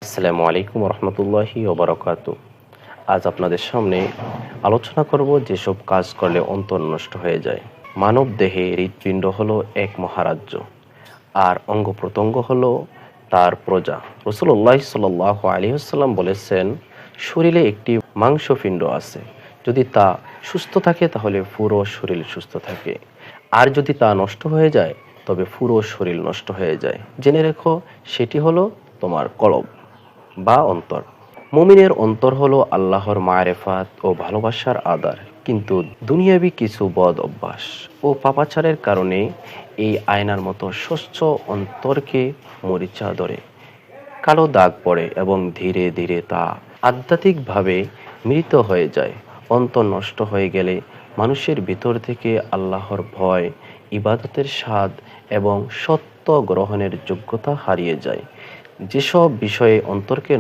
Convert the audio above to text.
আসসালামু আলাইকুম রহমতুল্লাহি ওবরাকাতু। আজ আপনাদের সামনে আলোচনা করব যেসব কাজ করলে অন্তর নষ্ট হয়ে যায়। মানব দেহে হৃৎপিণ্ড হলো এক মহারাজ্য, আর অঙ্গ প্রত্যঙ্গ হলো তার প্রজা। রাসূলুল্লাহ সাল্লাল্লাহু আলাইহি ওয়াসাল্লাম বলেছেন, শরীরে একটি মাংসপিণ্ড আছে, যদি তা সুস্থ থাকে তাহলে পুরো শরীর সুস্থ থাকে, আর যদি তা নষ্ট হয়ে যায় তবে পুরো শরীর নষ্ট হয়ে যায়। জেনে রেখো, সেটি হলো তোমার কলব বা অন্তর। মুমিনের অন্তর হলো আল্লাহর মারেফাত ও ভালোবাসার আধার, কিন্তু দুনিয়াবি কিছু বদ অভ্যাস ও পাপাচারের কারণে এই আয়নার মতো স্বচ্ছ অন্তরকে মরিচা ধরে, কালো দাগ পড়ে এবং ধীরে ধীরে তা আধ্যাত্মিকভাবে মৃত হয়ে যায়। অন্তর নষ্ট হয়ে গেলে মানুষের ভিতর থেকে আল্লাহর ভয়, ইবাদতের স্বাদ এবং সত্য গ্রহণের যোগ্যতা হারিয়ে যায়। যেসব বিষয়ে অন্তরকে